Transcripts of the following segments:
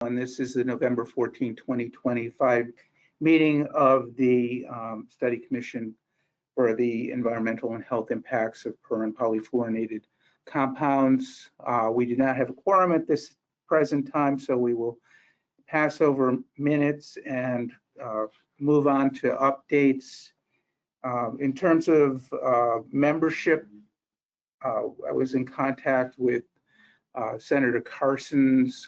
And this is the November 14, 2025 meeting of the Study Commission for the Environmental and Health Impacts of Per and Polyfluorinated Compounds. We do not have a quorum at this present time, so we will pass over minutes and move on to updates. In terms of membership, I was in contact with Senator Carson's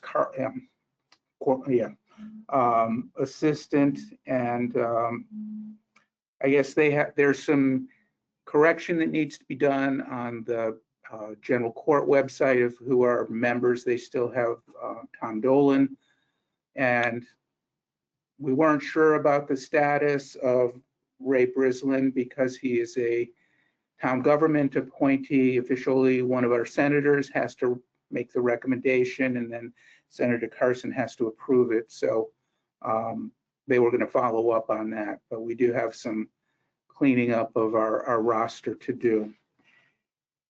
assistant, and I guess there's some correction that needs to be done on the general court website of who are members. They still have Tom Dolan, and we weren't sure about the status of Ray Brislin because he is a town government appointee. Officially, one of our senators has to make the recommendation, and then Senator Carson has to approve it. So they were going to follow up on that, but we do have some cleaning up of our roster to do.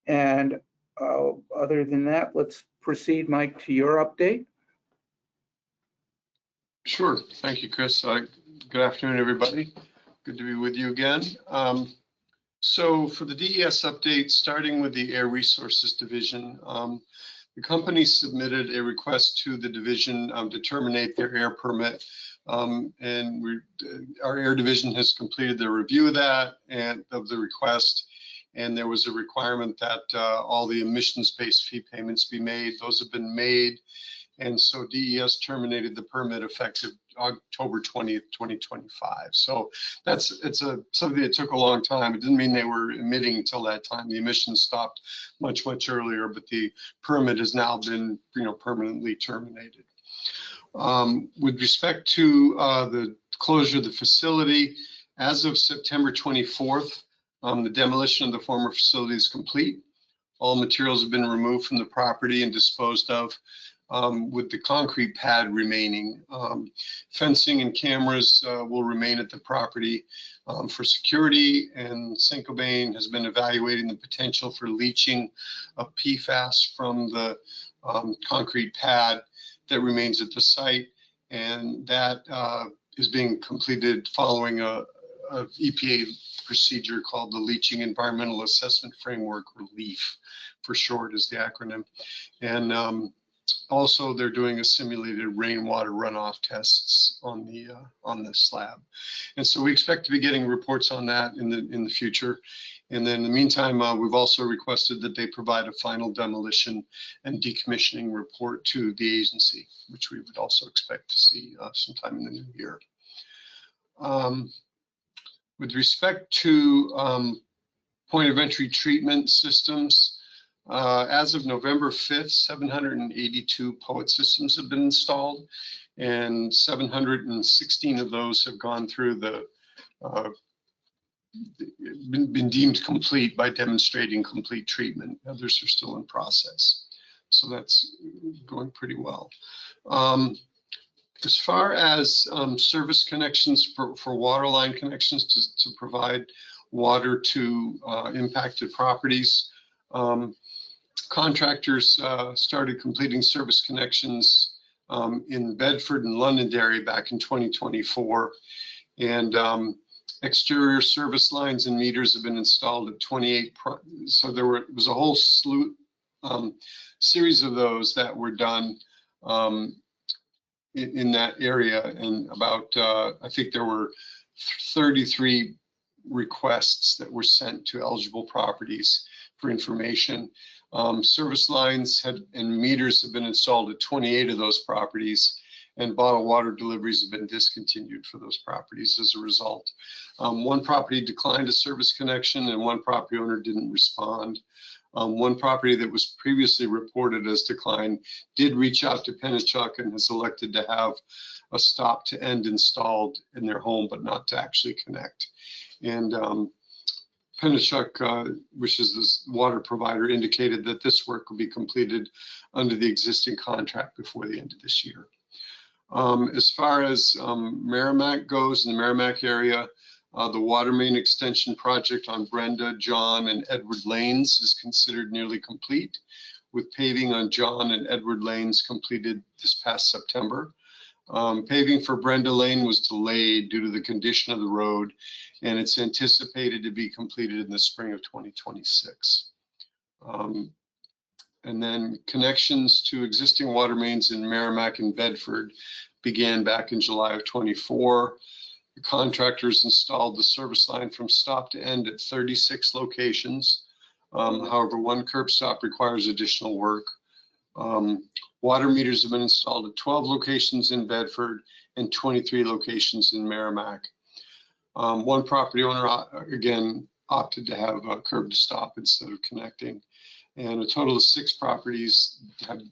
And other than that, let's proceed, Mike, to your update. Sure. Thank you, Chris. Good afternoon, everybody. Good to be with you again. So for the DES update, starting with the Air Resources Division, the company submitted a request to the division to terminate their air permit, and our air division has completed their review of that and of the request, and there was a requirement that all the emissions-based fee payments be made. Those have been made, and so DES terminated the permit effective October 20th, 2025. So it's something that took a long time. It didn't mean they were emitting until that time. The emissions stopped much earlier, but the permit has now been permanently terminated. With respect to the closure of the facility, as of September 24th, the demolition of the former facility is complete. All materials have been removed from the property and disposed of, with the concrete pad remaining. Fencing and cameras will remain at the property for security, and Saint-Gobain has been evaluating the potential for leaching of PFAS from the concrete pad that remains at the site, and that is being completed following a EPA procedure called the Leaching Environmental Assessment Framework, or LEAF for short is the acronym. And also, they're doing a simulated rainwater runoff tests on the slab, and so we expect to be getting reports on that in the future. And then in the meantime, we've also requested that they provide a final demolition and decommissioning report to the agency, which we would also expect to see sometime in the new year. With respect to point of entry treatment systems, as of November 5th, 782 POET systems have been installed, and 716 of those have gone through been deemed complete by demonstrating complete treatment. Others are still in process. So that's going pretty well. As far as service connections for water line connections to provide water to impacted properties, contractors started completing service connections in Bedford and Londonderry back in 2024, and exterior service lines and meters have been installed at 28. So there was a whole slew, series of those that were done in that area, and about I think there were 33 requests that were sent to eligible properties for information. Service lines and meters have been installed at 28 of those properties, and bottled water deliveries have been discontinued for those properties as a result. One property declined a service connection, and one property owner didn't respond. One property that was previously reported as declined did reach out to Pennachuck and has elected to have a stop to end installed in their home, but not to actually connect. And Pennachuck, which is this water provider, indicated that this work will be completed under the existing contract before the end of this year. As far as Merrimack goes, in the Merrimack area, the water main extension project on Brenda, John, and Edward Lanes is considered nearly complete. with paving on John and Edward Lanes completed this past September. Paving for Brenda Lane was delayed due to the condition of the road, and it's anticipated to be completed in the spring of 2026. And then connections to existing water mains in Merrimack and Bedford began back in July of 24. The contractors installed the service line from stop to end at 36 locations. However, one curb stop requires additional work. Water meters have been installed at 12 locations in Bedford and 23 locations in Merrimack. One property owner, again, opted to have a curb to stop instead of connecting. And a total of 6 properties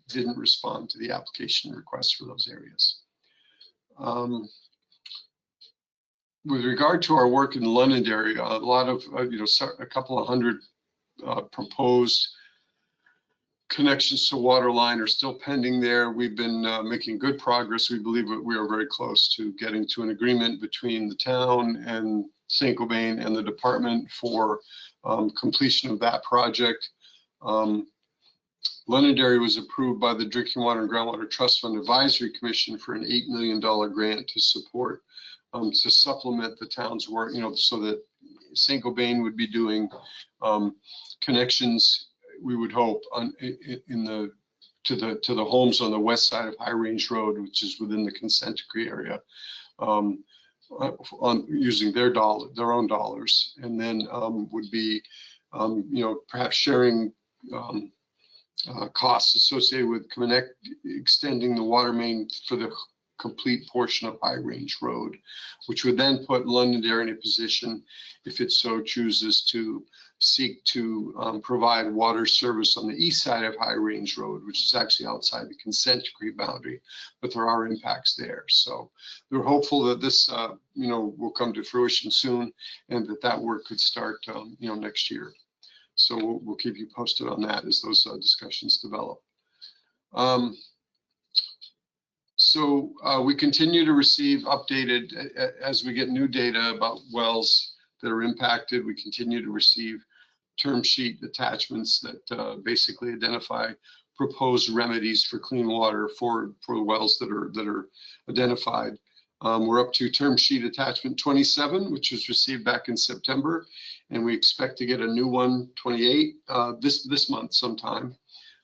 didn't respond to the application request for those areas. With regard to our work in Londonderry, a lot of, a couple of hundred proposed connections to water line are still pending there. We've been making good progress. We believe that we are very close to getting to an agreement between the town and Saint-Gobain and the department for completion of that project. Londonderry was approved by the Drinking Water and Groundwater Trust Fund Advisory Commission for an $8 million grant to support, to supplement the town's work, so that Saint-Gobain would be doing connections, we would hope, to the homes on the west side of High Range Road, which is within the consent decree area, on using their own dollars, and then would be, perhaps sharing costs associated with extending the water main for the complete portion of High Range Road, which would then put Londonderry in a position, if it so chooses, to seek to provide water service on the east side of High Range Road, which is actually outside the consent decree boundary, but there are impacts there. So we're hopeful that this, will come to fruition soon, and that work could start, next year. So we'll keep you posted on that as those discussions develop. So we continue to receive updated, as we get new data about wells that are impacted. We continue to receive term sheet attachments that basically identify proposed remedies for clean water for the wells that are identified. We're up to term sheet attachment 27, which was received back in September, and we expect to get a new one, 28, this month sometime.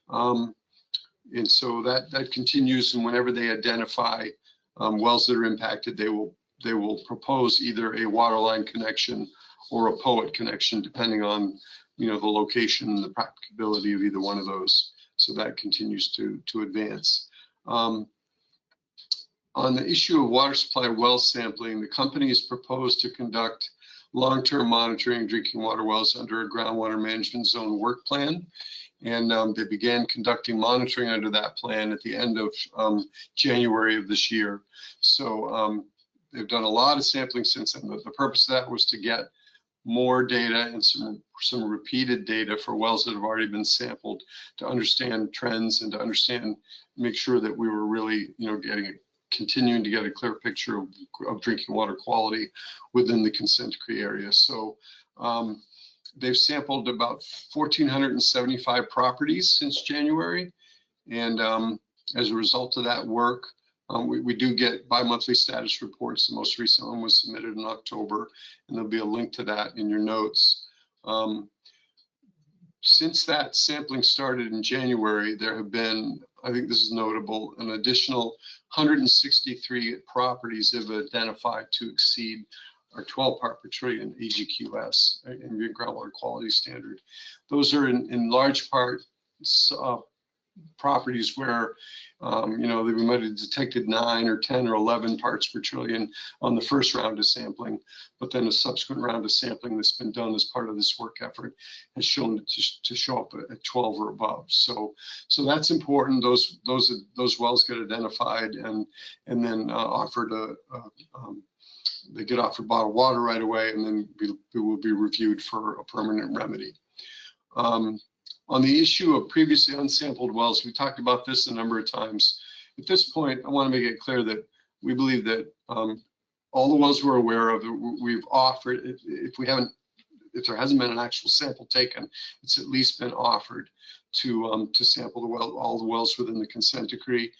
And so that continues, and whenever they identify wells that are impacted, they will propose either a water line connection or a POET connection, depending on the location and the practicability of either one of those. So that continues to advance. On the issue of water supply well sampling, the company has proposed to conduct long-term monitoring of drinking water wells under a groundwater management zone work plan. And they began conducting monitoring under that plan at the end of January of this year. So they've done a lot of sampling since then. The purpose of that was to get more data and some repeated data for wells that have already been sampled, to understand trends and to make sure that we were really, continuing to get a clear picture of drinking water quality within the consent decree area. So they've sampled about 1,475 properties since January. And as a result of that work, we do get bi-monthly status reports. The most recent one was submitted in October, and there'll be a link to that in your notes. Since that sampling started in January, there have been, I think this is notable, an additional 163 properties have been identified to exceed our 12 part per trillion AGQS, and groundwater quality standard. Those are in large part properties where they might have detected 9 or 10 or 11 parts per trillion on the first round of sampling, but then a subsequent round of sampling that's been done as part of this work effort has shown it to show up at 12 or above. So that's important. Those wells get identified and then offered they get offered bottled water right away, and then it will be reviewed for a permanent remedy. On the issue of previously unsampled wells, we talked about this a number of times. At this point, I want to make it clear that we believe that all the wells we're aware of, we've offered, if we haven't if there hasn't been an actual sample taken, it's at least been offered to sample the well, all the wells within the consent decree.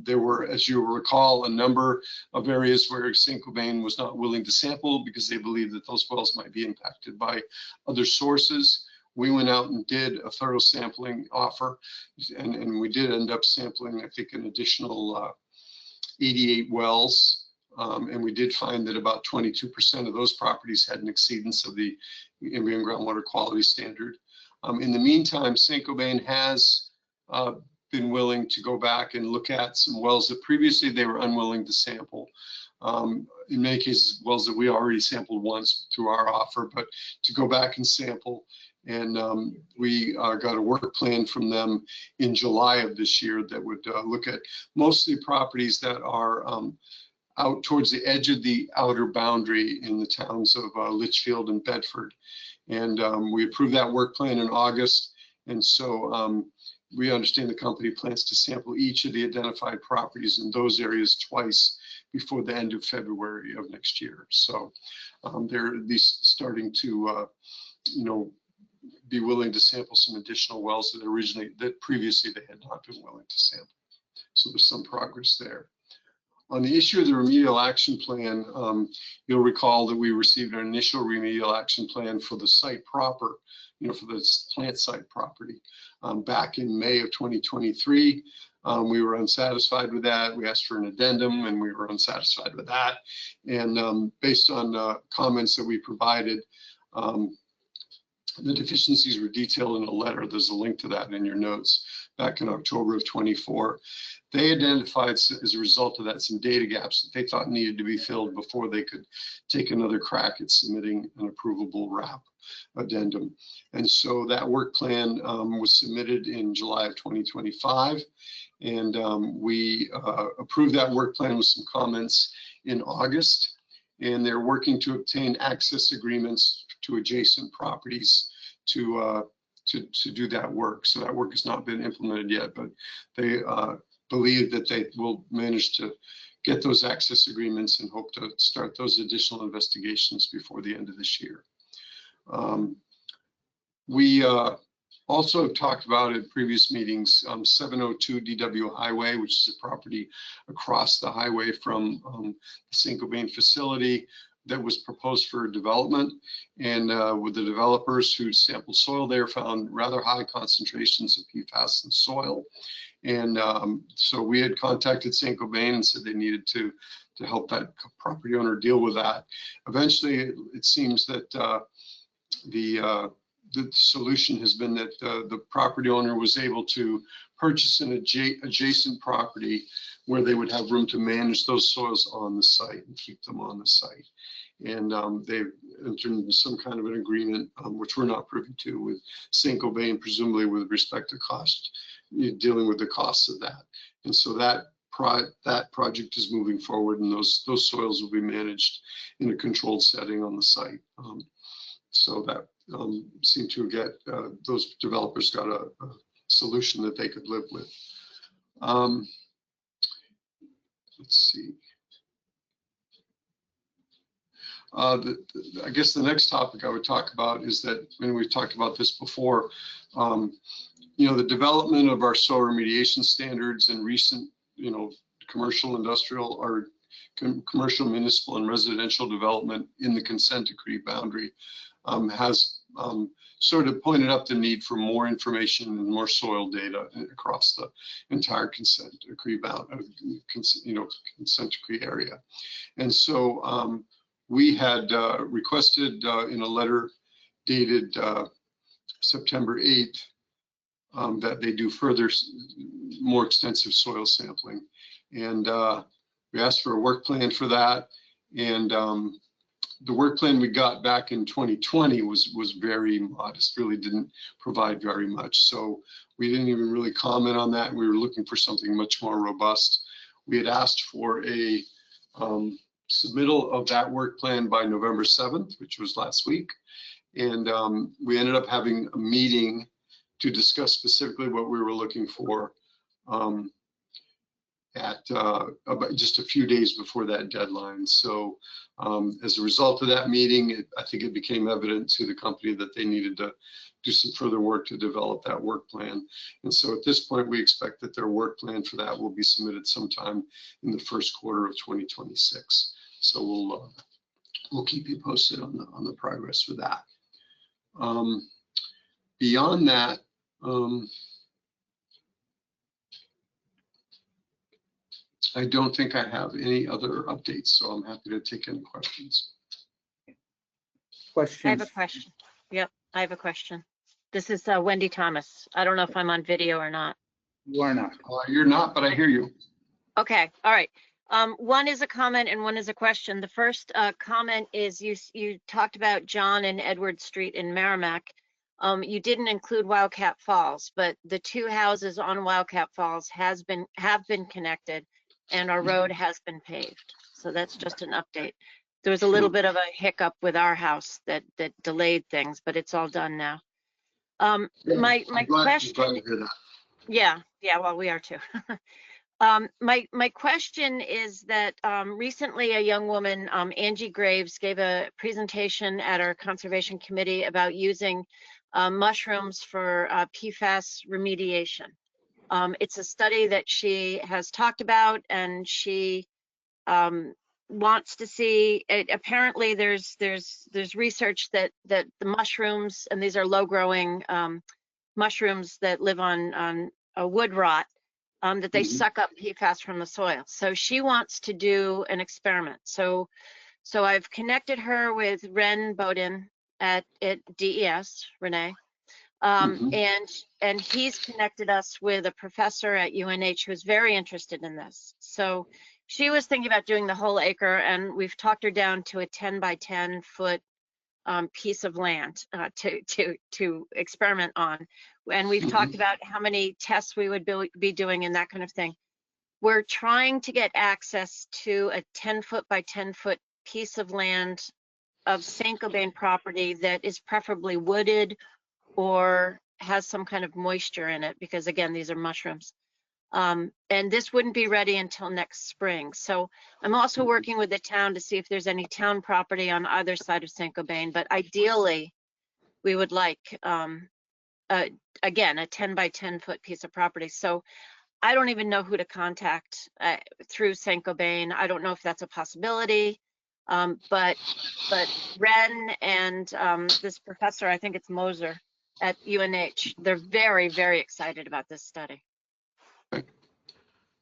There were, as you will recall, a number of areas where Saint-Gobain was not willing to sample because they believed that those wells might be impacted by other sources. We went out and did a thorough sampling offer, and we did end up sampling, I think, an additional 88 wells. And we did find that about 22% of those properties had an exceedance of the ambient groundwater quality standard. In the meantime, Saint-Gobain has been willing to go back and look at some wells that previously they were unwilling to sample. In many cases, wells that we already sampled once through our offer, but to go back and sample. And we got a work plan from them in July of this year that would look at mostly properties that are out towards the edge of the outer boundary in the towns of Litchfield and Bedford. And we approved that work plan in August. And so we understand the company plans to sample each of the identified properties in those areas twice before the end of February of next year. So they're at least starting to, be willing to sample some additional wells that previously they had not been willing to sample. So there's some progress there. On the issue of the remedial action plan, you'll recall that we received our initial remedial action plan for the site proper, for the plant site property back in May of 2023. We were unsatisfied with that. We asked for an addendum and we were unsatisfied with that. And based on comments that we provided, the deficiencies were detailed in a letter. There's a link to that in your notes back in October of 24. They identified as a result of that some data gaps that they thought needed to be filled before they could take another crack at submitting an approvable RAP addendum. And so that work plan was submitted in July of 2025. And we approved that work plan with some comments in August. And they're working to obtain access agreements to adjacent properties to do that work. So that work has not been implemented yet, but they believe that they will manage to get those access agreements and hope to start those additional investigations before the end of this year. We also talked about in previous meetings 702 DW Highway, which is a property across the highway from the Saint-Gobain facility that was proposed for development. And with the developers who sampled soil there found rather high concentrations of PFAS in soil. And so we had contacted Saint-Gobain and said they needed to help that property owner deal with that. Eventually, it seems that the solution has been that the property owner was able to purchase an adjacent property where they would have room to manage those soils on the site and keep them on the site. And they've entered into some kind of an agreement, which we're not privy to, with Saint-Gobain, presumably with respect to cost, dealing with the costs of that. And so that project is moving forward, and those soils will be managed in a controlled setting on the site. So that seemed to get those developers got a solution that they could live with. Let's see. I guess the next topic I would talk about is that, and we've talked about this before, the development of our soil remediation standards and recent, commercial, industrial, or commercial, municipal, and residential development in the consent decree boundary has sort of pointed up the need for more information and more soil data across the entire consent decree consent decree area. And so we had requested in a letter dated September 8th that they do further, more extensive soil sampling. And we asked for a work plan for that. And the work plan we got back in 2020 was very modest, really didn't provide very much. So we didn't even really comment on that. We were looking for something much more robust. We had asked for a submittal of that work plan by November 7th, which was last week. And we ended up having a meeting to discuss specifically what we were looking for. about just a few days before that deadline. So as a result of that meeting, I think it became evident to the company that they needed to do some further work to develop that work plan. And so at this point, we expect that their work plan for that will be submitted sometime in the first quarter of 2026. So we'll keep you posted on the progress for that. Beyond that, I don't think I have any other updates, so I'm happy to take any questions. Questions? I have a question. Yep, I have a question. This is Wendy Thomas. I don't know if I'm on video or not. You are not. You're not, but I hear you. Okay, all right. One is a comment and one is a question. The first comment is you talked about John and Edward Street in Merrimack. You didn't include Wildcat Falls, but the two houses on Wildcat Falls have been connected, and our road has been paved. So that's just an update. There was a little bit of a hiccup with our house that delayed things, but it's all done now. My question. Glad to hear that. Yeah, well, we are too. My question is that recently a young woman, Angie Graves, gave a presentation at our conservation committee about using mushrooms for PFAS remediation. It's a study that she has talked about, and she wants to see it. Apparently there's research that the mushrooms, and these are low growing mushrooms that live on a wood rot, that they suck up PFAS from the soil. So she wants to do an experiment. So I've connected her with Ren Bowden at DES, Renee, and he's connected us with a professor at UNH who's very interested in this. So she was thinking about doing the whole acre, and we've talked her down to a 10 by 10 foot piece of land to experiment on. And we've talked about how many tests we would be doing and that kind of thing. We're trying to get access to a 10 foot by 10 foot piece of land of Saint-Gobain property that is preferably wooded or has some kind of moisture in it, because again, these are mushrooms. And this wouldn't be ready until next spring. So I'm also working with the town to see if there's any town property on either side of Saint-Gobain, but ideally we would like, again, a 10 by 10 foot piece of property. So I don't even know who to contact through Saint-Gobain. I don't know if that's a possibility, but Ren and this professor, I think it's Moser at UNH, they're very, very excited about this study.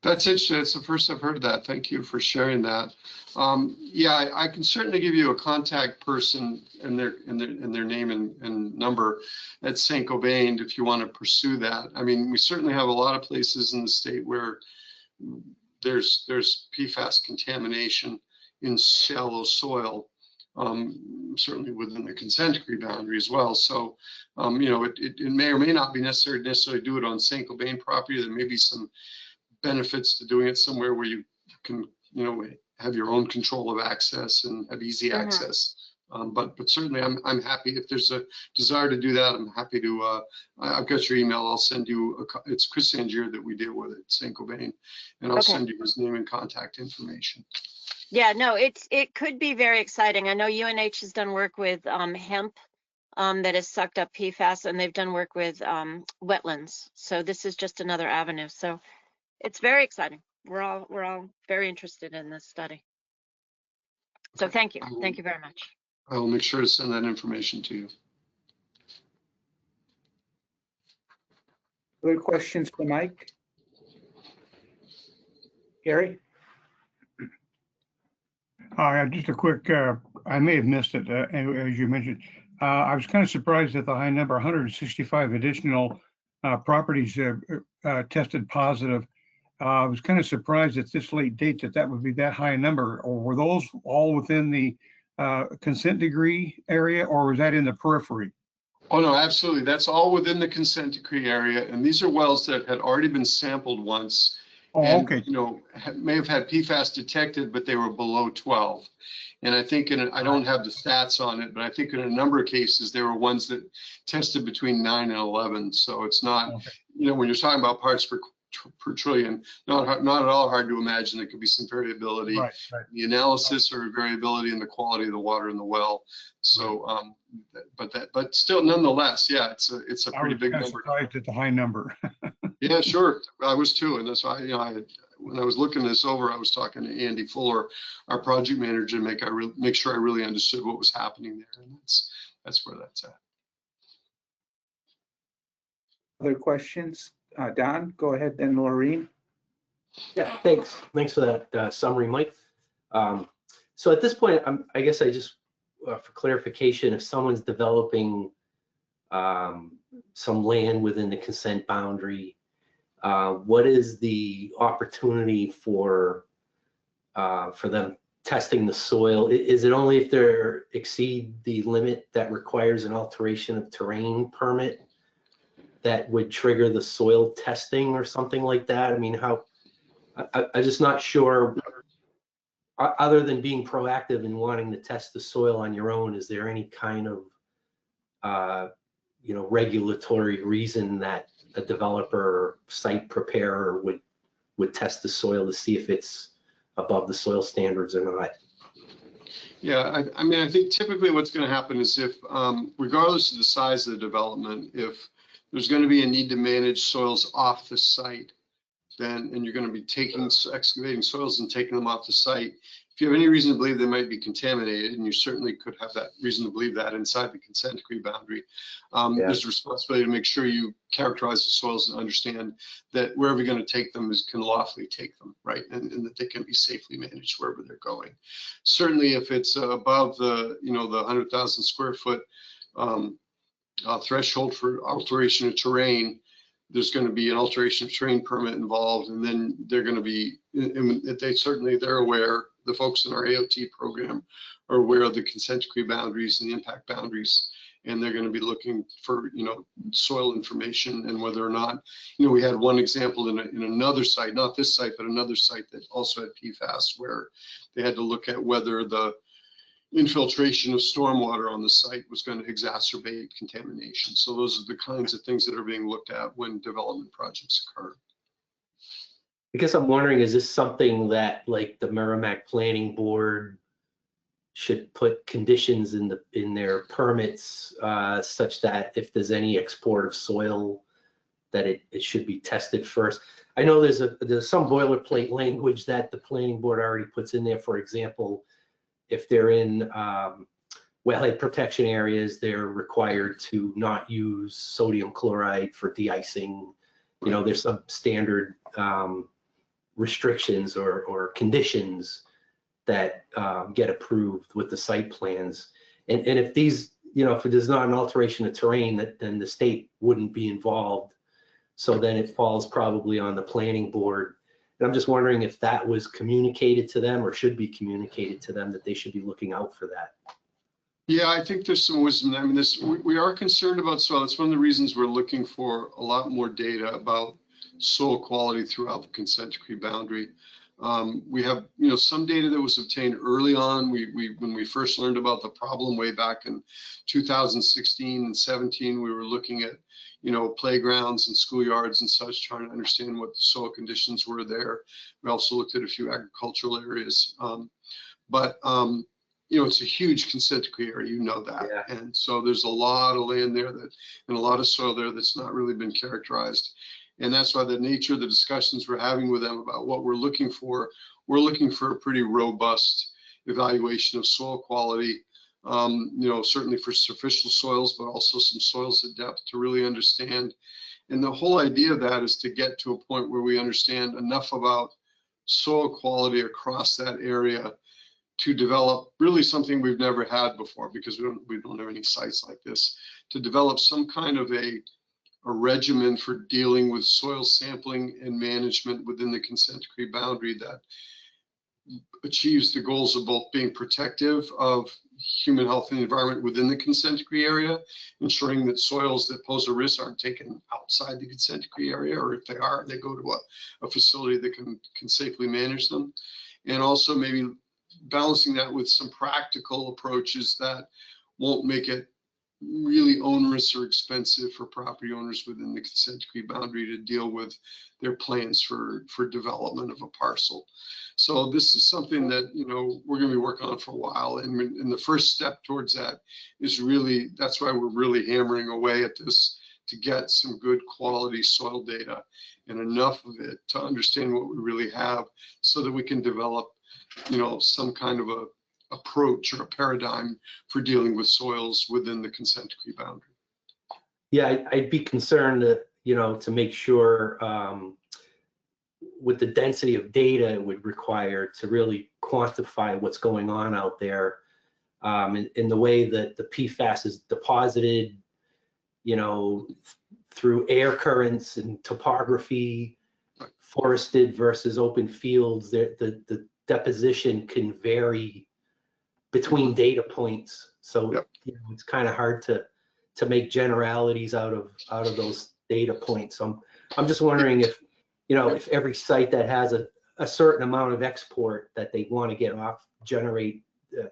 That's interesting. It's the first I've heard of that. Thank you for sharing that. Yeah, I can certainly give you a contact person and their name and number at Saint-Gobain if you want to pursue that. I mean, we certainly have a lot of places in the state where there's PFAS contamination in shallow soil, certainly within the consent decree boundary as well. So, you know, it may or may not be necessary to necessarily do it on Saint-Gobain property. There may be some benefits to doing it somewhere where you can, you know, have your own control of access and have easy access. But certainly I'm happy if there's a desire to do that. I'm happy to, I've got your email. I'll send you, it's Chris Angier that we deal with at Saint-Gobain, and I'll send you his name and contact information. Yeah, no, it could be very exciting. I know UNH has done work with hemp that has sucked up PFAS, and they've done work with wetlands. So this is just another avenue. So it's very exciting. We're all very interested in this study. So thank you. Thank you very much. I will make sure to send that information to you. Other questions for Mike? Gary? Just a quick, I may have missed it, as you mentioned. I was kind of surprised at the high number, 165 additional properties tested positive. I was kind of surprised at this late date that would be that high a number. Or were those all within the consent decree area, or was that in the periphery? Oh, no, absolutely. That's all within the consent decree area. And these are wells that had already been sampled once. Oh, and, okay. you know, may have had PFAS detected, but they were below 12. And I think, I don't have the stats on it, but I think in a number of cases, there were ones that tested between 9 and 11. So it's not, you know, when you're talking about parts per per trillion. Not at all hard to imagine there could be some variability Right. in the analysis or variability in the quality of the water in the well. So, but still, nonetheless, yeah, it's a I pretty was big kind of number. surprised at the high number. Yeah, sure. I was too, and that's why when I was looking this over, I was talking to Andy Fuller, our project manager, to make sure I really understood what was happening there, and that's where that's at. Other questions? Don, go ahead, then Laureen. Yeah, thanks. Thanks for that summary, Mike. So at this point, I guess I just, for clarification, if someone's developing some land within the consent boundary, what is the opportunity for them testing the soil? Is it only if they exceed the limit that requires an alteration of terrain permit that would trigger the soil testing or something like that? I mean, I'm just not sure, other than being proactive and wanting to test the soil on your own, is there any kind of, regulatory reason that a developer or site preparer would test the soil to see if it's above the soil standards or not? Yeah, I mean, I think typically what's going to happen is if, regardless of the size of the development, if there's going to be a need to manage soils off the site, and you're going to be excavating soils and taking them off the site, if you have any reason to believe they might be contaminated, and you certainly could have that reason to believe that inside the consent decree boundary, there's a responsibility to make sure you characterize the soils and understand that wherever you're going to take them can lawfully take them, right? And that they can be safely managed wherever they're going. Certainly if it's above the 100,000 square foot threshold for alteration of terrain, there's going to be an alteration of terrain permit involved, and then they're going to be, they're aware, the folks in our AOT program are aware of the consent decree boundaries and the impact boundaries, and they're going to be looking for, soil information and whether or not, we had one example in another site, not this site, but another site that also had PFAS, where they had to look at whether the infiltration of stormwater on the site was going to exacerbate contamination. So those are the kinds of things that are being looked at when development projects occur. I guess I'm wondering, is this something that, like, the Merrimack Planning Board should put conditions in their permits such that if there's any export of soil, that it should be tested first? I know there's some boilerplate language that the planning board already puts in there. For example, if they're in wellhead protection areas, they're required to not use sodium chloride for de-icing. There's some standard restrictions or conditions that get approved with the site plans. And if these, if there's not an alteration of terrain, then the state wouldn't be involved. So then it falls probably on the planning board. And I'm just wondering if that was communicated to them or should be communicated to them, that they should be looking out for that. Yeah, I think there's some wisdom. I mean, we are concerned about soil. It's one of the reasons we're looking for a lot more data about soil quality throughout the consent decree boundary. We have, some data that was obtained early on. When we first learned about the problem way back in 2016 and 17, we were looking at, playgrounds and schoolyards and such, trying to understand what the soil conditions were there. We also looked at a few agricultural areas. It's a huge consent decree area, that. Yeah. And so there's a lot of land there and a lot of soil there that's not really been characterized. And that's why the nature of the discussions we're having with them about what we're looking for a pretty robust evaluation of soil quality, certainly for superficial soils, but also some soils at depth to really understand. And the whole idea of that is to get to a point where we understand enough about soil quality across that area to develop really something we've never had before, because we don't have any sites like this, to develop some kind of a regimen for dealing with soil sampling and management within the consent decree boundary that achieves the goals of both being protective of human health and the environment within the consent decree area, ensuring that soils that pose a risk aren't taken outside the consent decree area, or if they are, they go to a facility that can safely manage them. And also maybe balancing that with some practical approaches that won't make it really onerous or expensive for property owners within the consent decree boundary to deal with their plans for development of a parcel. So this is something that, you know, we're going to be working on for a while. And the first step towards that is really, that's why we're really hammering away at this, to get some good quality soil data and enough of it to understand what we really have so that we can develop, you know, some kind of a approach or a paradigm for dealing with soils within the consent decree boundary. Yeah, I'd be concerned that, you know, to make sure with the density of data it would require to really quantify what's going on out there, in the way that the PFAS is deposited, you know, through air currents and topography, forested versus open fields. The deposition can vary between data points, so Yep. you know, it's kind of hard to make generalities out of those data points. So I'm just wondering if, you know, if every site that has a certain amount of export that they want to get off, generate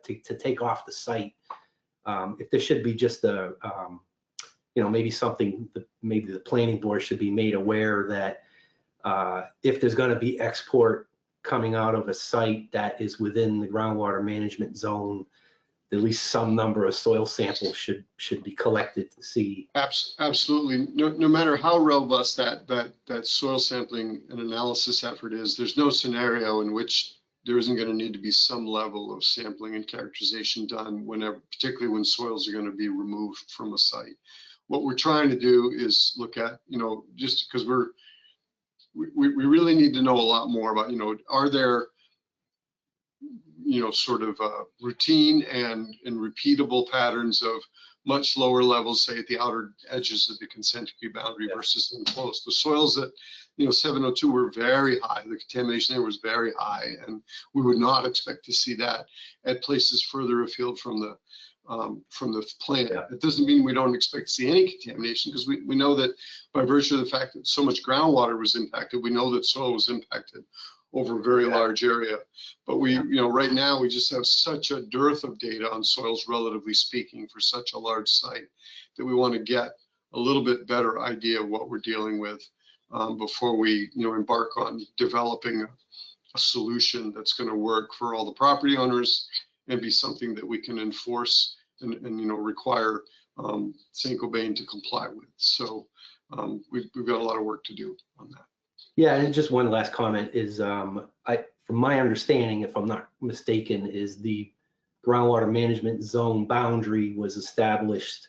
to take off the site, if there should be just a you know, maybe something that maybe the planning board should be made aware that if there's going to be export coming out of a site that is within the groundwater management zone, at least some number of soil samples should be collected to see. Absolutely. No matter how robust that soil sampling and analysis effort is, there's no scenario in which there isn't going to need to be some level of sampling and characterization done whenever, particularly when soils are going to be removed from a site. What we're trying to do is look at, you know, just because we really need to know a lot more about, you know, are there, you know, sort of routine and repeatable patterns of much lower levels, say at the outer edges of the consent decree boundary versus in close. The soils that, you know, 702 were very high. The contamination there was very high, and we would not expect to see that at places further afield from the plant. Yeah. It doesn't mean we don't expect to see any contamination, because we know that by virtue of the fact that so much groundwater was impacted, we know that soil was impacted over a very large area. But we, you know, right now we just have such a dearth of data on soils, relatively speaking, for such a large site, that we want to get a little bit better idea of what we're dealing with before we, you know, embark on developing a solution that's going to work for all the property owners and be something that we can enforce and you know, require Saint-Gobain to comply with. So we've got a lot of work to do on that. Yeah, and just one last comment is, from my understanding, if I'm not mistaken, is the groundwater management zone boundary was established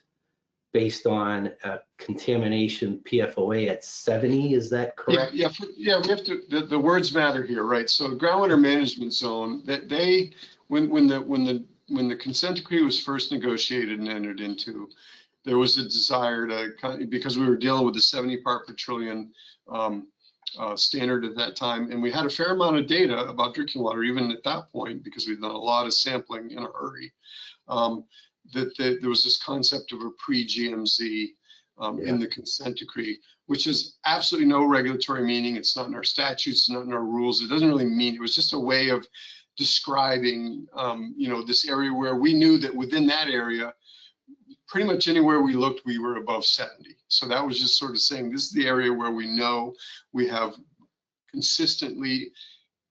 based on a contamination PFOA at 70. Is that correct? Yeah, we have to. The words matter here, right? So the groundwater management zone, that they, when the consent decree was first negotiated and entered into, there was a desire to, because we were dealing with the 70 part per trillion standard at that time, and we had a fair amount of data about drinking water even at that point, because we've done a lot of sampling in a hurry, that there was this concept of a pre-GMZ in the consent decree, which has absolutely no regulatory meaning. It's not in our statutes, it's not in our rules. It doesn't really mean, it was just a way of describing, you know, this area where we knew that within that area, pretty much anywhere we looked, we were above 70. So that was just sort of saying, this is the area where we know we have consistently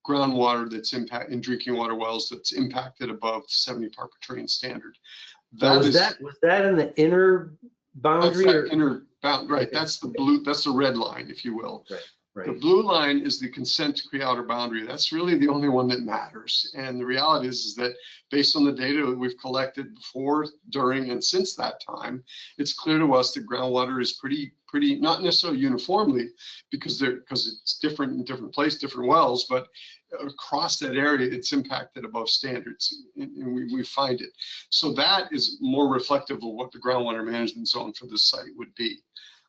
groundwater that's in drinking water wells that's impacted above 70 part per trillion standard. Was that in the inner boundary? That's inner bound, right? That's the blue, that's the red line, if you will. Right. The blue line is the consent decree outer boundary. That's really the only one that matters. And the reality is that based on the data that we've collected before, during, and since that time, it's clear to us that groundwater is pretty, not necessarily uniformly, because it's different in different places, different wells, but across that area, it's impacted above standards, and we find it. So that is more reflective of what the groundwater management zone for this site would be.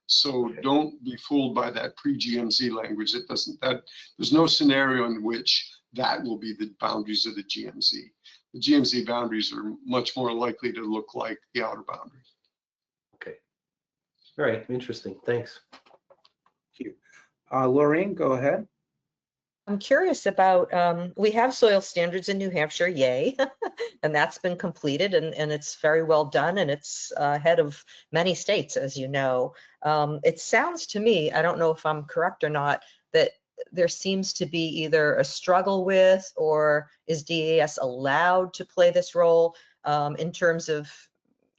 So don't be fooled by that pre-GMZ language. It doesn't, there's no scenario in which that will be the boundaries of the GMZ. The GMZ boundaries are much more likely to look like the outer boundary. Okay. All right, interesting. Thanks. Thank you. Lorraine, go ahead. I'm curious about, we have soil standards in New Hampshire, yay, and that's been completed and it's very well done and it's ahead of many states, as you know. It sounds to me, I don't know if I'm correct or not, that there seems to be either a struggle with, or is DES allowed to play this role in terms of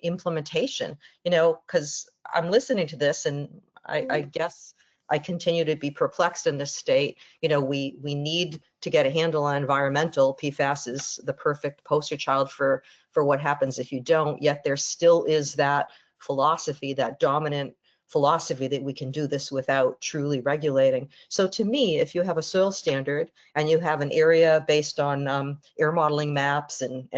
implementation, you know, because I'm listening to this and I guess I continue to be perplexed in this state. You know, we need to get a handle on environmental. PFAS is the perfect poster child for what happens if you don't, yet there still is that philosophy, that dominant philosophy that we can do this without truly regulating. So to me, if you have a soil standard and you have an area based on air modeling maps and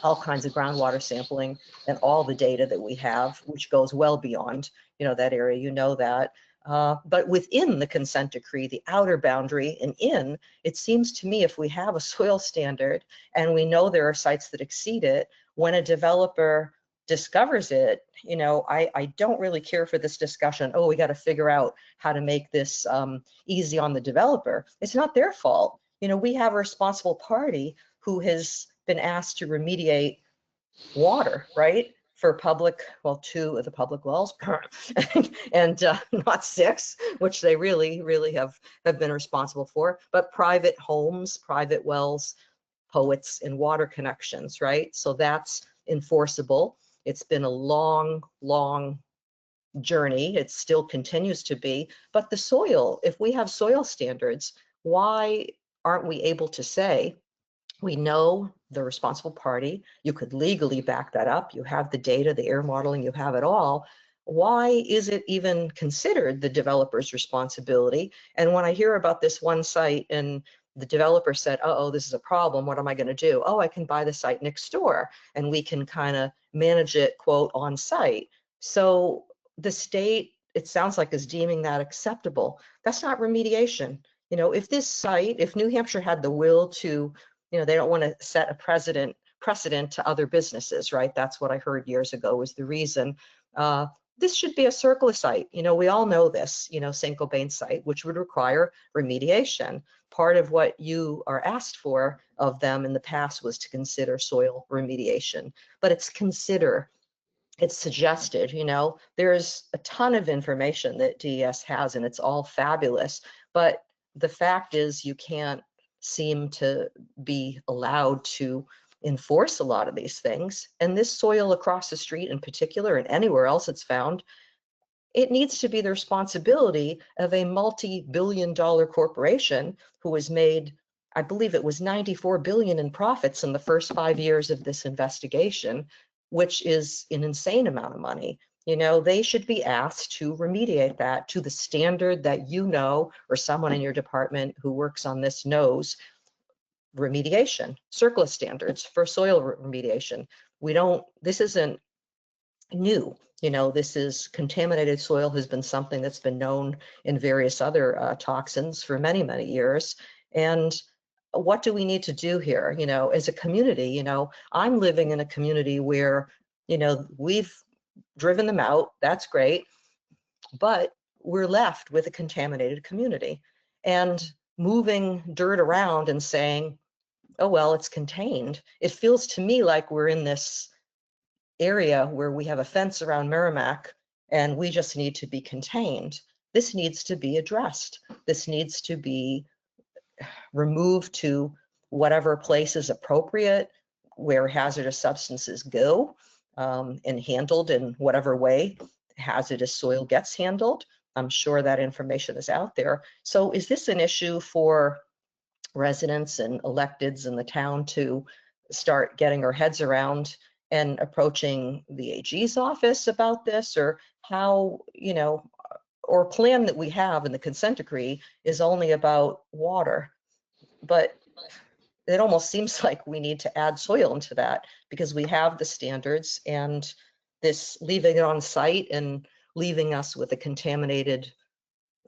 all kinds of groundwater sampling and all the data that we have, which goes well beyond, you know, that area, you know that. But within the consent decree, the outer boundary and in, it seems to me if we have a soil standard and we know there are sites that exceed it, when a developer discovers it, you know, I don't really care for this discussion, oh, we got to figure out how to make this easy on the developer. It's not their fault. You know, we have a responsible party who has been asked to remediate water, right? For public, well, 2 of the public wells and not 6, which they really have been responsible for, but private homes, private wells, poets and water connections, right? So that's enforceable. It's been a long journey. It still continues to be, but the soil, if we have soil standards, why aren't we able to say, we know the responsible party, you could legally back that up, you have the data, the air modeling, you have it all. Why is it even considered the developer's responsibility? And when I hear about this one site and the developer said, oh, this is a problem, what am I going to do? Oh, I can buy the site next door and we can kind of manage it, quote, on site. So the state, it sounds like, is deeming that acceptable. That's not remediation. You know, if this site, if New Hampshire had the will to, you know, they don't want to set a precedent to other businesses, right? That's what I heard years ago was the reason. This should be a circular site. You know, we all know this, you know, St. Gobain site, which would require remediation. Part of what you are asked for of them in the past was to consider soil remediation, but it's consider, it's suggested, you know, there's a ton of information that DES has and it's all fabulous, but the fact is you can't seem to be allowed to enforce a lot of these things. And this soil across the street in particular, and anywhere else it's found, it needs to be the responsibility of a multi-billion-dollar corporation who has made, I believe it was 94 billion in profits in the first 5 years of this investigation, which is an insane amount of money. You know, they should be asked to remediate that to the standard that you know, or someone in your department who works on this knows. Remediation, CERCLA standards for soil remediation. We don't, this isn't new. You know, this is contaminated soil has been something that's been known in various other toxins for many years. And what do we need to do here? You know, as a community, you know, I'm living in a community where, you know, we've driven them out. That's great. But we're left with a contaminated community and moving dirt around and saying, oh, well, it's contained. It feels to me like we're in this area where we have a fence around Merrimack and we just need to be contained. This needs to be addressed. This needs to be removed to whatever place is appropriate, where hazardous substances go, and handled in whatever way hazardous soil gets handled. I'm sure that information is out there. So is this an issue for residents and electeds in the town to start getting our heads around and approaching the AG's office about this, or how, you know, or plan that we have in the consent decree is only about water, but it almost seems like we need to add soil into that because we have the standards, and this leaving it on site and leaving us with a contaminated,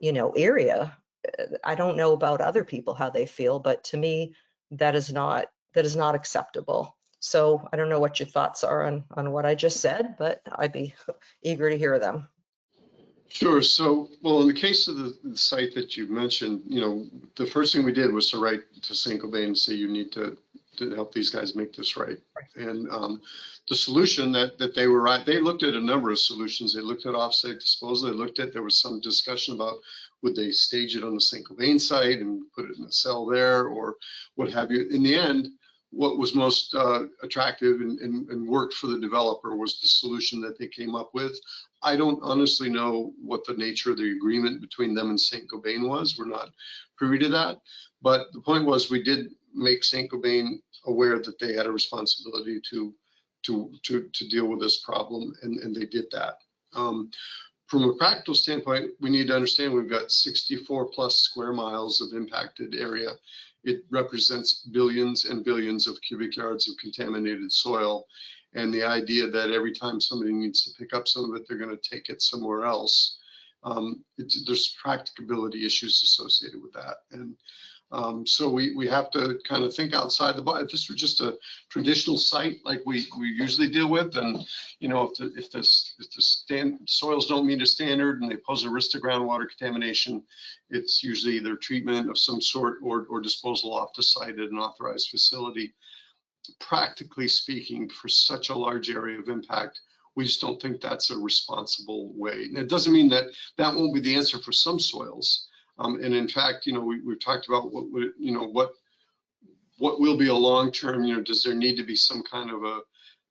you know, area. I don't know about other people how they feel, but to me, that is not acceptable. So I don't know what your thoughts are on what I just said, but I'd be eager to hear them. Sure. So, well, in the case of the site that you mentioned, you know, the first thing we did was to write to St. Cobain and say, you need to help these guys make this right. And the solution that they were right, they looked at a number of solutions. They looked at offsite disposal. They looked at, there was some discussion about would they stage it on the St. Cobain site and put it in a cell there or what have you. In the end, what was most attractive and worked for the developer was the solution that they came up with. I don't honestly know what the nature of the agreement between them and St. Cobain was. We're not privy to that. But the point was we did make St. Cobain aware that they had a responsibility to deal with this problem, and they did that. From a practical standpoint, we need to understand we've got 64 plus square miles of impacted area. It represents billions and billions of cubic yards of contaminated soil. And the idea that every time somebody needs to pick up some of it, they're going to take it somewhere else. There's practicability issues associated with that. And so we have to kind of think outside the box. If this were just a traditional site like we usually deal with, and you know, if the soils don't meet a standard and they pose a risk to groundwater contamination, it's usually either treatment of some sort or disposal off the site at an authorized facility. Practically speaking, for such a large area of impact, we just don't think that's a responsible way. And it doesn't mean that that won't be the answer for some soils. And in fact, you know, we've talked about what will be a long-term, you know, does there need to be some kind of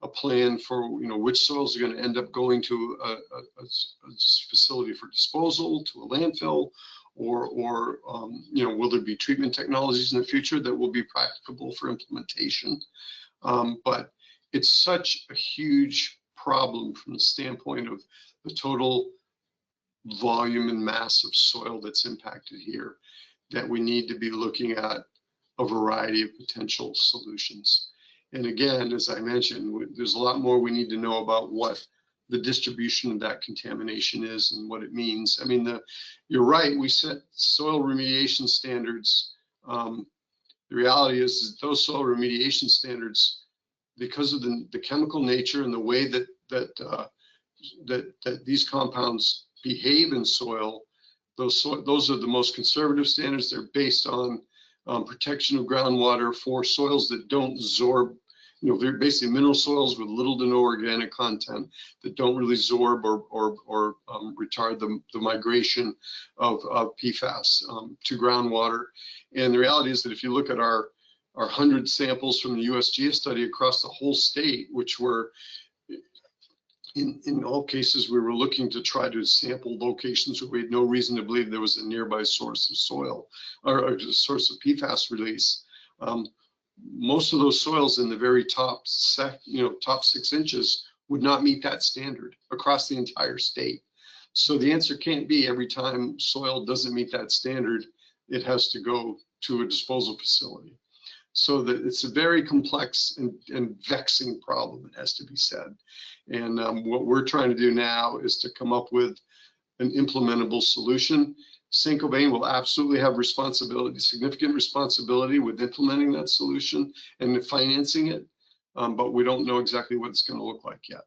a plan for, you know, which soils are going to end up going to a facility for disposal, to a landfill, or you know, will there be treatment technologies in the future that will be practicable for implementation? But it's such a huge problem from the standpoint of the total volume and mass of soil that's impacted here that we need to be looking at a variety of potential solutions. And again, as I mentioned, there's a lot more we need to know about what the distribution of that contamination is and what it means. I mean, you're right, we set soil remediation standards. The reality is that those soil remediation standards, because of the chemical nature and the way that these compounds behave in soil, those are the most conservative standards. They're based on protection of groundwater for soils that don't absorb, you know, they're basically mineral soils with little to no organic content that don't really absorb or retard the migration of PFAS to groundwater. And the reality is that if you look at our 100 samples from the USGS study across the whole state, which were in all cases, we were looking to try to sample locations where we had no reason to believe there was a nearby source of soil or a source of PFAS release. Most of those soils in the very top 6 inches would not meet that standard across the entire state. So the answer can't be every time soil doesn't meet that standard, it has to go to a disposal facility. So that it's a very complex and vexing problem, it has to be said. And what we're trying to do now is to come up with an implementable solution. St. Cobain will absolutely have responsibility, significant responsibility with implementing that solution and financing it, but we don't know exactly what it's going to look like yet.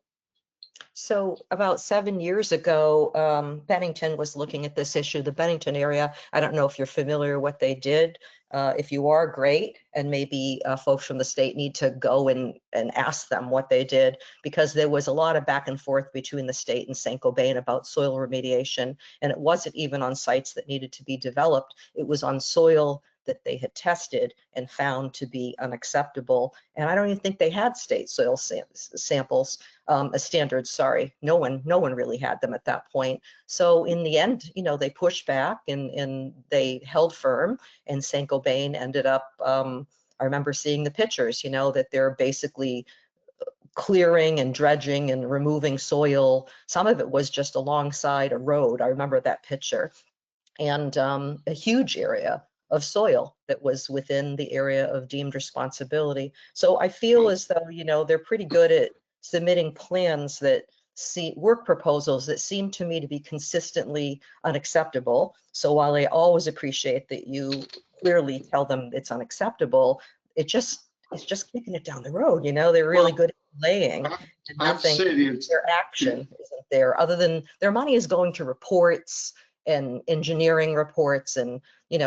So about 7 years ago, Bennington was looking at this issue. The Bennington area, I don't know if you're familiar what they did. If you are, great, and maybe folks from the state need to go and ask them what they did, because there was a lot of back and forth between the state and St. Cobain about soil remediation, and it wasn't even on sites that needed to be developed. It was on soil that they had tested and found to be unacceptable. And I don't even think they had state soil samples, standards, sorry. No one really had them at that point. So in the end, you know, they pushed back and they held firm, and St. Cobain ended up, I remember seeing the pictures, you know, that they're basically clearing and dredging and removing soil. Some of it was just alongside a road. I remember that picture. And a huge area of soil that was within the area of deemed responsibility. So I feel as though, you know, they're pretty good at submitting plans that work proposals that seem to me to be consistently unacceptable. So while I always appreciate that you clearly tell them it's unacceptable, it's just kicking it down the road. You know, they're really good at laying, I and have to nothing, say, their action isn't there, other than their money is going to reports and engineering reports and,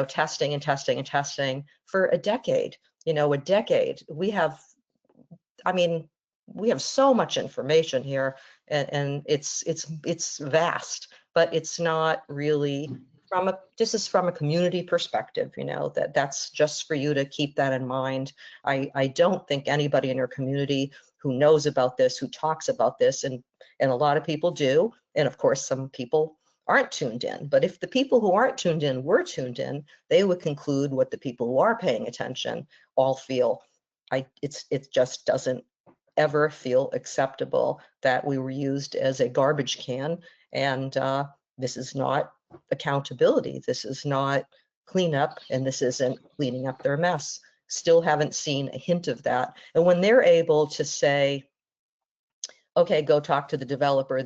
testing and testing and testing for a decade. A decade. We have so much information here, and it's vast, but it's not really this is from a community perspective, that's just for you to keep that in mind. I don't think anybody in your community who knows about this, who talks about this, and a lot of people do, and of course some people aren't tuned in, but if the people who aren't tuned in were tuned in, they would conclude what the people who are paying attention all feel. It just doesn't ever feel acceptable that we were used as a garbage can, and this is not accountability. This is not cleanup, and this isn't cleaning up their mess. Still haven't seen a hint of that. And when they're able to say, okay, go talk to the developer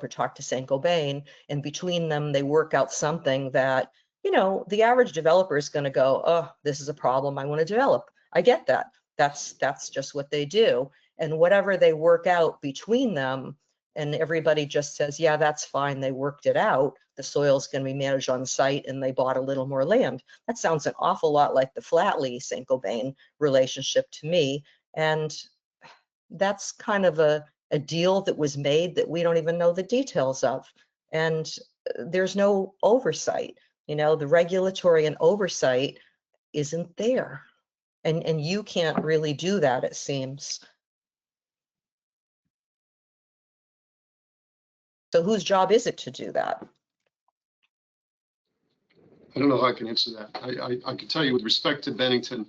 talked to Saint-Gobain, and between them, they work out something that, the average developer is going to go, oh, this is a problem I want to develop. I get that. That's just what they do. And whatever they work out between them, and everybody just says, yeah, that's fine, they worked it out, the soil's going to be managed on site, and they bought a little more land. That sounds an awful lot like the Flatley Saint-Gobain relationship to me. And that's kind of a deal that was made that we don't even know the details of. And there's no oversight. The regulatory and oversight isn't there. And you can't really do that, it seems. So whose job is it to do that? I don't know how I can answer that. I can tell you with respect to Bennington,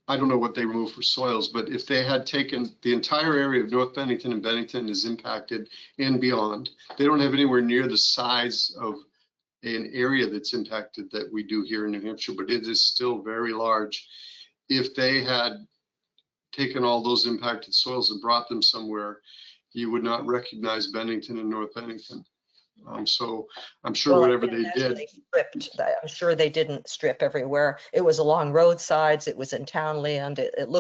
I don't know what they remove for soils, but if they had taken the entire area of North Bennington, and Bennington is impacted and beyond, they don't have anywhere near the size of an area that's impacted that we do here in New Hampshire, but it is still very large. If they had taken all those impacted soils and brought them somewhere, you would not recognize Bennington and North Bennington. So I'm sure Well, whatever they did. I'm sure they didn't strip everywhere. It was along roadsides. It was in town land. It didn't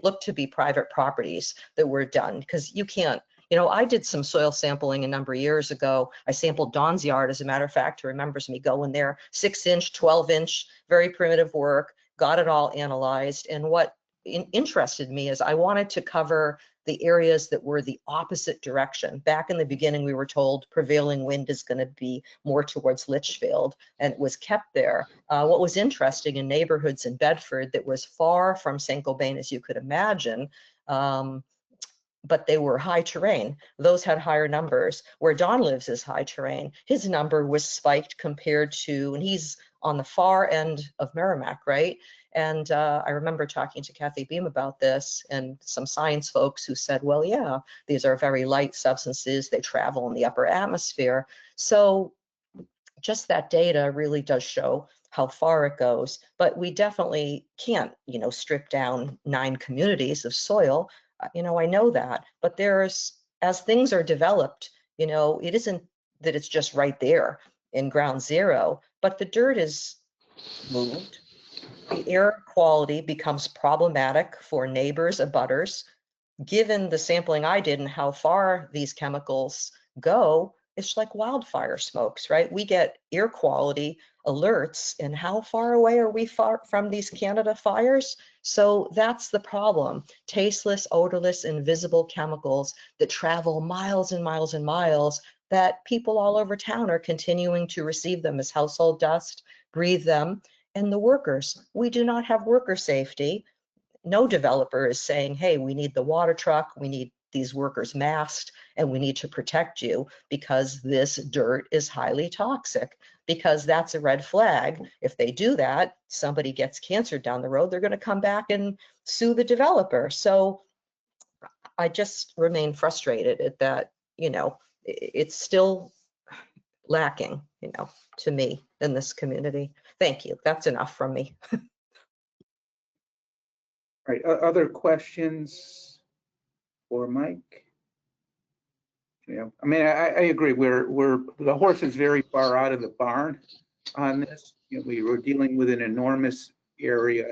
look to be private properties that were done, because you can't. I did some soil sampling a number of years ago. I sampled Dawn's yard, as a matter of fact, who remembers me going there, 6-inch, 12-inch, very primitive work, got it all analyzed. And what interested me is I wanted to cover the areas that were the opposite direction. Back in the beginning, we were told prevailing wind is going to be more towards Litchfield, and it was kept there. What was interesting in neighborhoods in Bedford that was far from Saint-Gobain as you could imagine, but they were high terrain. Those had higher numbers. Where Don lives is high terrain. His number was spiked compared to, and he's on the far end of Merrimack, right? And I remember talking to Kathy Beam about this, and some science folks who said, well, yeah, these are very light substances. They travel in the upper atmosphere. So just that data really does show how far it goes. But we definitely can't, strip down 9 communities of soil. I know that. But as things are developed, it isn't that it's just right there in ground zero, but the dirt is moved. The air quality becomes problematic for neighbors, abutters. Given the sampling I did and how far these chemicals go, it's like wildfire smokes, right? We get air quality alerts, and how far away are we from these Canada fires? So that's the problem. Tasteless, odorless, invisible chemicals that travel miles and miles and miles, that people all over town are continuing to receive them as household dust, breathe them. And the workers, we do not have worker safety. No developer is saying, hey, we need the water truck, we need these workers masked, and we need to protect you because this dirt is highly toxic, because that's a red flag. If they do that, somebody gets cancer down the road, they're going to come back and sue the developer. So I just remain frustrated at that, it's still lacking, to me in this community. Thank you. That's enough from me. All right, other questions for Mike? I agree. The horse is very far out of the barn on this. We were dealing with an enormous area,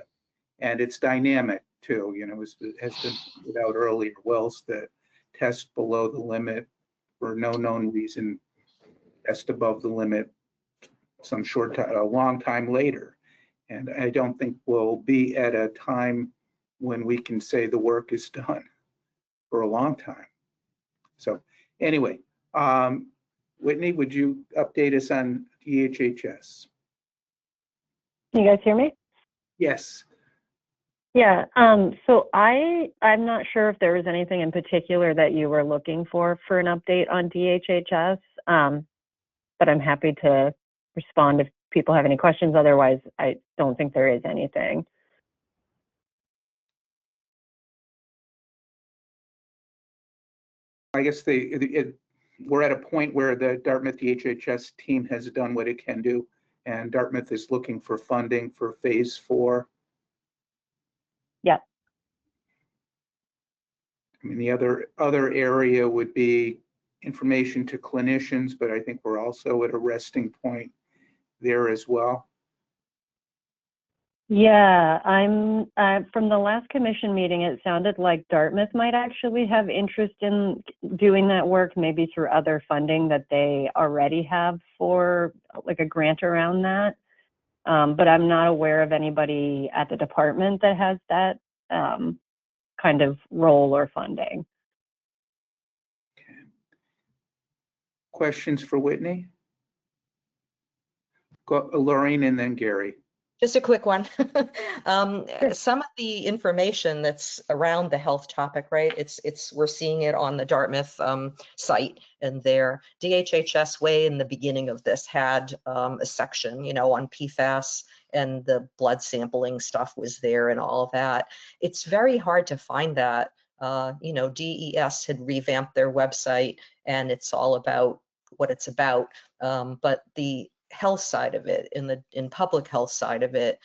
And it's dynamic too, you know, as has been pointed out earlier, wells that test below the limit for no known reason, test above the limit some short time, a long time later. And I don't think we'll be at a time when we can say the work is done for a long time. So anyway, Whitney, would you update us on DHHS? Can you guys hear me? Yes. Yeah, so I'm not sure if there was anything in particular that you were looking for an update on DHHS, but I'm happy to respond if people have any questions. Otherwise, I don't think there is anything. I guess we're at a point where the Dartmouth DHHS team has done what it can do, and Dartmouth is looking for funding for phase 4. Yeah. I mean, the other area would be information to clinicians, but I think we're also at a resting point there as well. Yeah, I'm from the last commission meeting, it sounded like Dartmouth might actually have interest in doing that work, maybe through other funding that they already have for like a grant around that. But I'm not aware of anybody at the department that has that kind of role or funding. Okay. Questions for Whitney? Lorraine and then Gary. Just a quick one. Some of the information that's around the health topic, right? We're seeing it on the Dartmouth site, and their DHHS way in the beginning of this had a section, you know, on PFAS, and the blood sampling stuff was there and all of that. It's very hard to find that. You know, DES had revamped their website, and it's all about what it's about. But the health side of it, in public health side of it,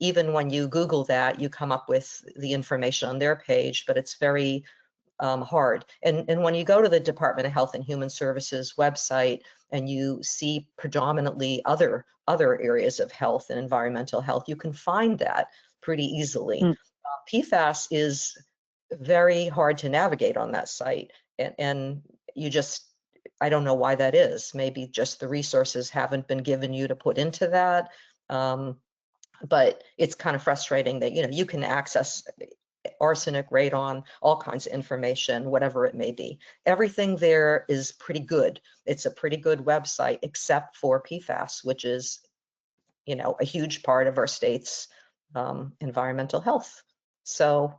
even when you Google that, you come up with the information on their page, but it's very hard. And when you go to the Department of Health and Human Services website and you see predominantly other areas of health and environmental health, you can find that pretty easily. PFAS is very hard to navigate on that site, and you just, I don't know why that is. Maybe just the resources haven't been given you to put into that. But it's kind of frustrating that, you know, you can access arsenic, radon, all kinds of information, whatever it may be. Everything there is pretty good. It's a pretty good website, except for PFAS, which is, you know, a huge part of our state's environmental health. So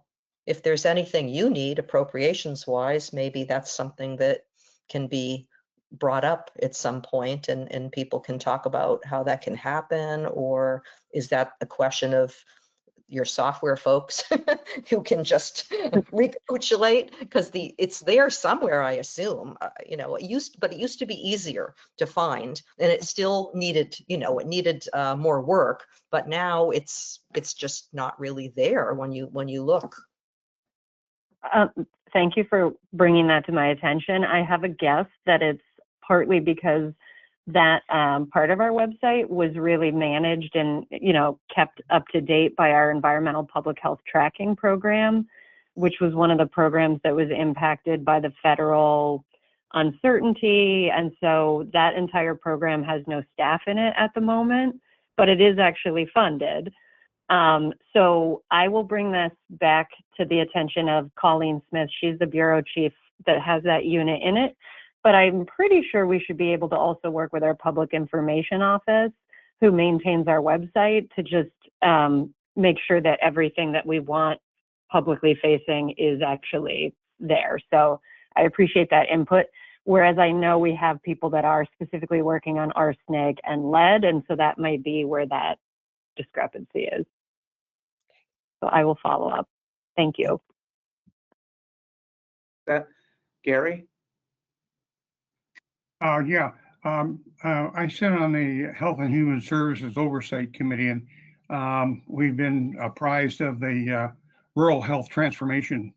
if there's anything you need appropriations wise, maybe that's something that can be brought up at some point, and people can talk about how that can happen. Or is that a question of your software folks who can just recapitulate? Because it's there somewhere, I assume. You know, it used to be easier to find, and it still needed, you know, it needed more work. But now it's just not really there when you look. Thank you for bringing that to my attention. I have a guess that it's partly because that part of our website was really managed and, you know, kept up to date by our environmental public health tracking program, which was one of the programs that was impacted by the federal uncertainty. And so that entire program has no staff in it at the moment, but it is actually funded. So I will bring this back to the attention of Colleen Smith. She's the bureau chief that has that unit in it. But I'm pretty sure we should be able to also work with our public information office, who maintains our website, to just make sure that everything that we want publicly facing is actually there. So I appreciate that input. Whereas I know we have people that are specifically working on arsenic and lead, and so that might be where that discrepancy is. So I will follow up. Thank you. Gary? Yeah, I sit on the Health and Human Services Oversight Committee, and we've been apprised of the rural health transformation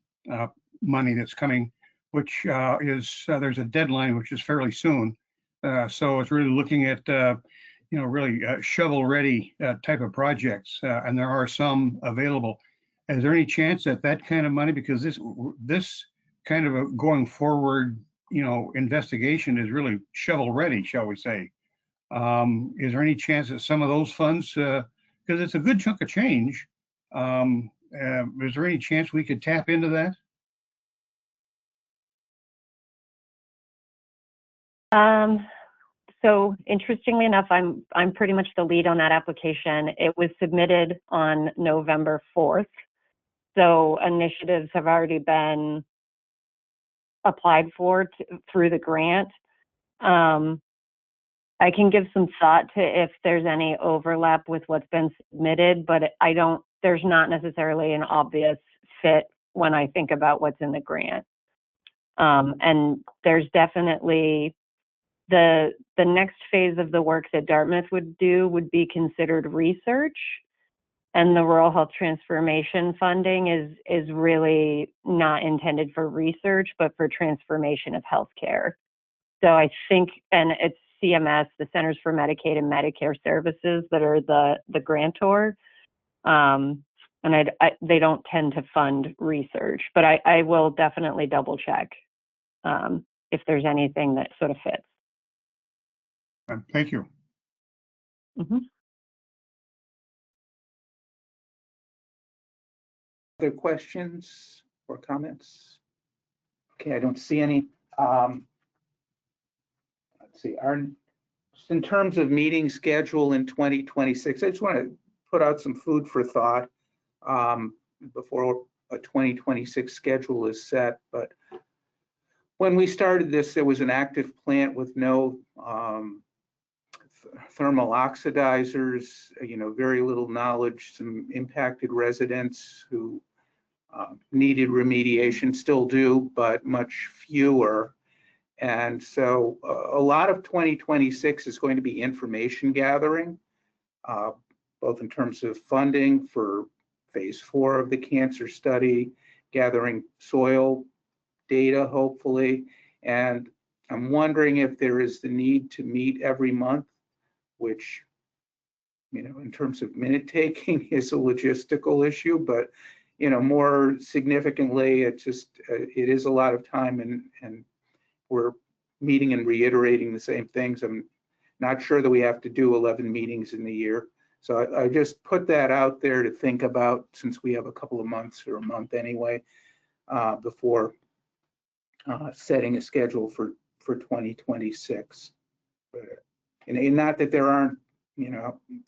money that's coming, which is there's a deadline which is fairly soon. So it's really looking at really shovel-ready type of projects, and there are some available. Is there any chance that that kind of money, because this kind of a going forward, investigation is really shovel-ready, shall we say? Is there any chance that some of those funds, because it's a good chunk of change, is there any chance we could tap into that? So interestingly enough, I'm pretty much the lead on that application. It was submitted on November 4th. So initiatives have already been applied for through the grant. I can give some thought to if there's any overlap with what's been submitted, but there's not necessarily an obvious fit when I think about what's in the grant. And there's definitely the next phase of the work that Dartmouth would do would be considered research. And the Rural Health Transformation funding is really not intended for research, but for transformation of healthcare. So I think, and it's CMS, the Centers for Medicaid and Medicare Services, that are the grantor. And they don't tend to fund research, but I will definitely double check if there's anything that sort of fits. Thank you. Mm-hmm. Other questions or comments? Okay, I don't see any. Let's see, in terms of meeting schedule in 2026, I just want to put out some food for thought before a 2026 schedule is set. But when we started this, there was an active plant with no thermal oxidizers, very little knowledge, some impacted residents who needed remediation, still do, but much fewer. And so a lot of 2026 is going to be information gathering, both in terms of funding for phase 4 of the cancer study, gathering soil data, hopefully. And I'm wondering if there is the need to meet every month, which, in terms of minute taking is a logistical issue, but, more significantly, it is a lot of time, and we're meeting and reiterating the same things. I'm not sure that we have to do 11 meetings in the year. So I just put that out there to think about, since we have a couple of months or a month anyway, before setting a schedule for 2026. And not that there aren't,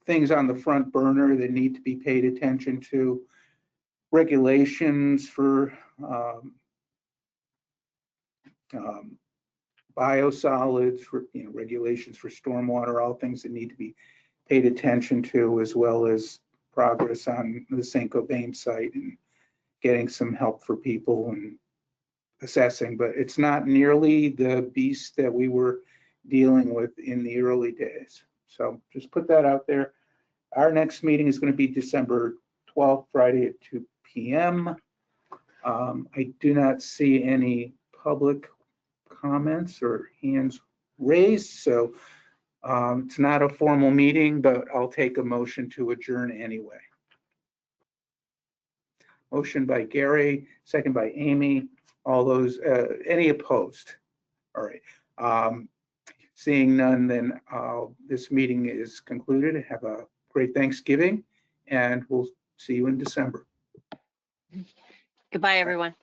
things on the front burner that need to be paid attention to, regulations for biosolids, for regulations for stormwater, all things that need to be paid attention to, as well as progress on the St. Gobain site and getting some help for people and assessing. But it's not nearly the beast that we were dealing with in the early days. So just put that out there. Our next meeting is going to be December 12th, Friday at 2 p.m. I do not see any public comments or hands raised, so it's not a formal meeting, but I'll take a motion to adjourn anyway. Motion by Gary, second by Amy. All those, any opposed? All right. Seeing none, then this meeting is concluded. Have a great Thanksgiving, and we'll see you in December. Goodbye, everyone.